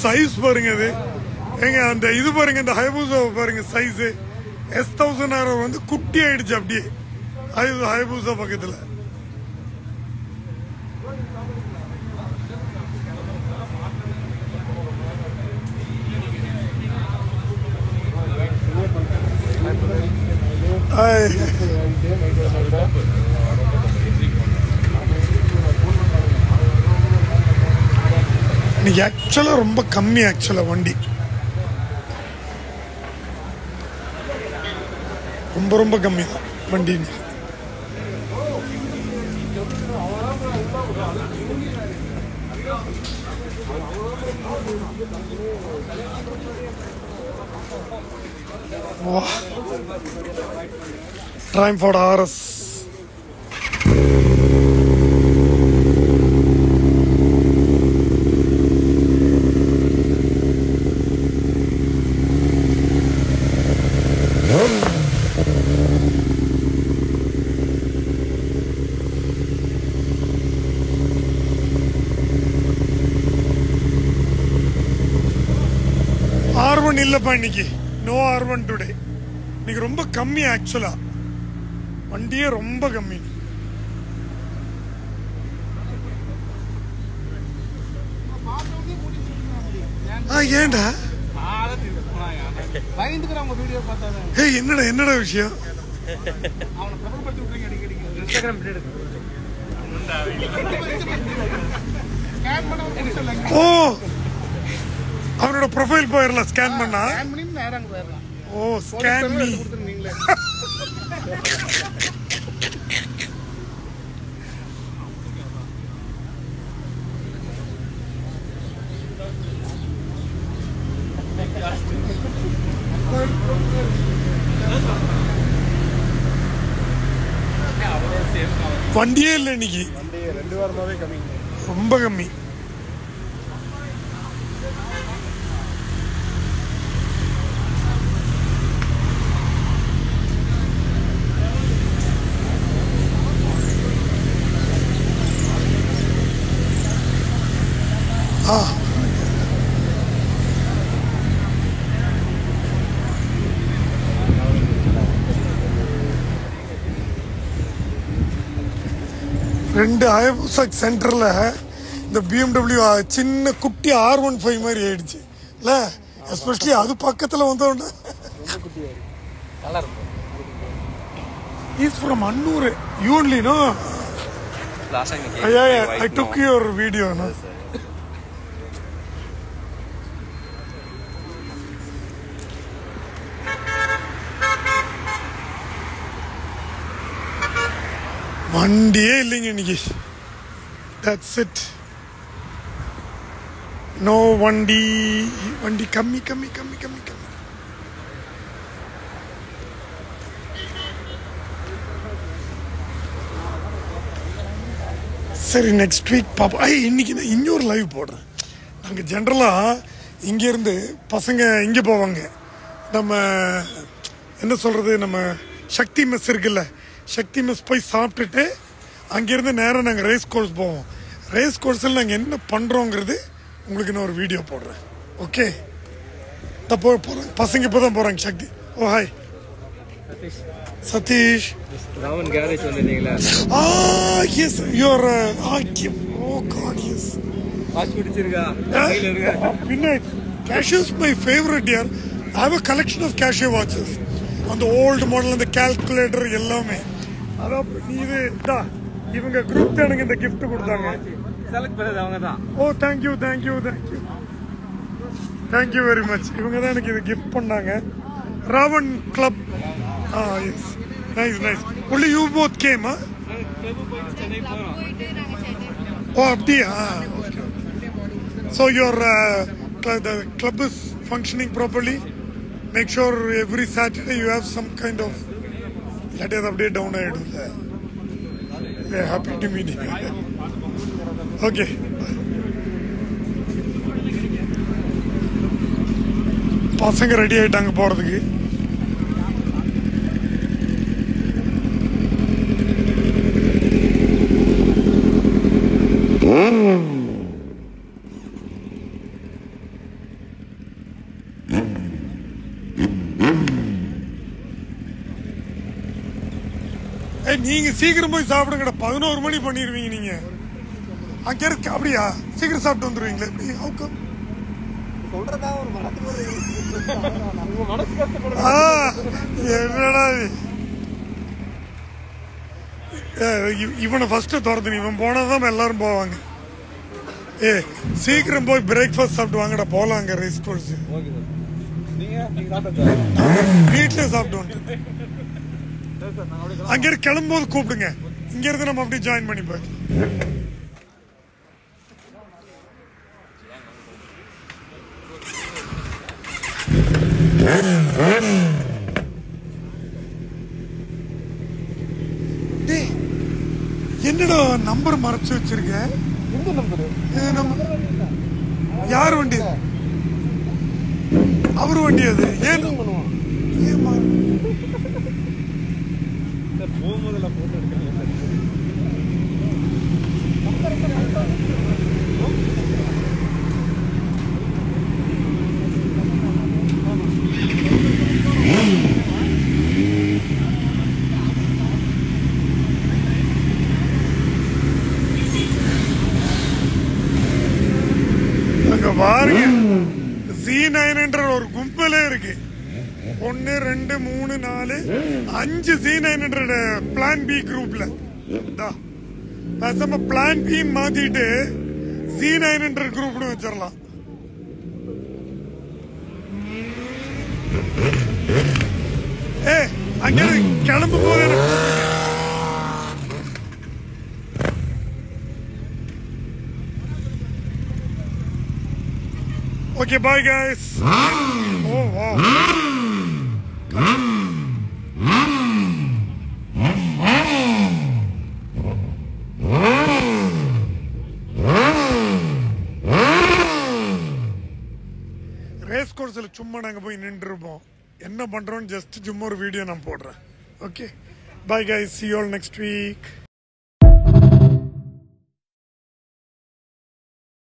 Size பாருங்க அது எங்க அந்த இது பாருங்க இந்த ஹைபூசா பாருங்க சைஸ் S1000 வந்து குட்டி ஆயிடுச்சு அப்படியே ஹைபூசா பக்கத்துல இன்னைக்கு ஆக்சுவலா ரொம்ப கம்மி ஆக்சுவலா வண்டி ரொம்ப ரொம்ப கம்மி தான் வண்டி வா Triumph RS R1 இல்லப்பா இன்னைக்கு நோ R1 டுடே இன்னைக்கு ரொம்ப கம்மி ஆக்சுவலா வண்டியே ரொம்ப கம்மி ஏண்டா என்னடா விஷயம் ஓ அவனோட ப்ரொஃபைல் போயிடலாம் ஸ்கேன் பண்ணா ஓ ஸ்கேன் மீ வண்டியே இல்லை இன்னைக்கு ரொம்ப கம்மி ரெண்டு ஹைபூசா சென்டர்ல இந்த BMW சின்ன குட்டி R15 மாதிரி ஆயிடுச்சு இல்ல எஸ்பெஷலி அது பக்கத்துல வந்தோட is from Annur you only know I took your video no வண்டியே இல்லைங்க இன்னைக்கு that's it no வண்டி கம்மி சரி நெக்ஸ்ட் வீக் பாப்பா இன்னைக்கு நான் இன்னொரு லைவ் போடுறேன் நாங்கள் ஜென்ரலாக இங்கேருந்து பசங்க இங்கே போவாங்க நம்ம என்ன சொல்கிறது நம்ம சக்தி மெஸ் இருக்குல்ல சக்தி மெஸ் போய் சாப்பிட்டுட்டு அங்கேருந்து நேராக நாங்கள் ரேஸ் கோர்ஸ் போவோம் ரேஸ் கோர்ஸில் நாங்கள் என்ன பண்ணுறோங்கிறது உங்களுக்கு நான் ஒரு வீடியோ போடுறேன் ஓகே போகிறோம் பசங்க இப்போ தான் போகிறாங்க Sakthi oh hi Sathish Raman garage வந்திருந்தீங்களா yes your oh god yes watch பிடிச்சிருக்கா பின்ன Casios my favourite here I have a collection of Casio watches அந்த ஓல்டு மாடல் அந்த கால்குலேட்டர் எல்லாமே அதான் நீ இது இவங்க குரூப் தான் எனக்கு இந்த கிஃப்ட் கொடுத்தாங்க செலக்ட் பண்ணது அவங்க தான் ஓ தேங்க்யூ வெரி மச் இவங்க தான் எனக்கு இது கிஃப்ட் பண்ணாங்க Raven club yes nice only you both came oh அப்படியா okay so your the club is functioning properly. Make sure every Saturday you have some kind of let us update down. Yeah, happy to meet you. Okay. பசங்க ready ஆயிட்டாங்க போறதுக்கு. நீங்க சீக்கிரம் போய் சாப்பிடுங்கடா. 11 மணி பண்ணிடுவீங்க நீங்க. அங்க இருக்கு அப்படியா? சீக்கிரம் சாப்பிட்டு வந்துருவீங்களா? எப்படி அவுக்கம் என்னடா இவனை ஃபர்ஸ்ட் துரத்து. இவன் போனதான் எல்லாரும் போவாங்க. சீக்கிரம் போய் பிரேக்ஃபாஸ்ட் சாப்பிட்டு வாங்கடா. போலாம் அங்க ரைஸ் கோர்ஸ் வீட்டுல சாப்பிட்டு வந்து அங்க கிளம்பும்போது கூப்பிடுங்க. இங்க இருந்து நம்ம அப்படியே ஜாயின் பண்ணி போய் என்னடா நம்பர் மறைச்சு வச்சிருக்க? எந்த நம்பர்? யார் வண்டி? அவரு வண்டி. அது ஏன் போகும்போதுல போட்டோ எடுக்கிறீங்க? அங்க பாருங்க Z900 ஒரு கும்பலே இருக்கு. 1 2 3 4 5 Z900 பிளான் பி குரூப்ல. நம்ம பிளான் பி மாத்திட்டு Z900 குரூப்னு வச்சிடலாம். அங்க கிளம்பும் போது okay, bye guys. Oh wow. Race கோர்ஸ்ல சும்மா நாங்க போய் நின்று இருப்போம். என்ன பண்றோம் ஜஸ்ட் சும்மா ஒரு வீடியோ நான் போடுறேன். Okay, bye guys, see you all next week.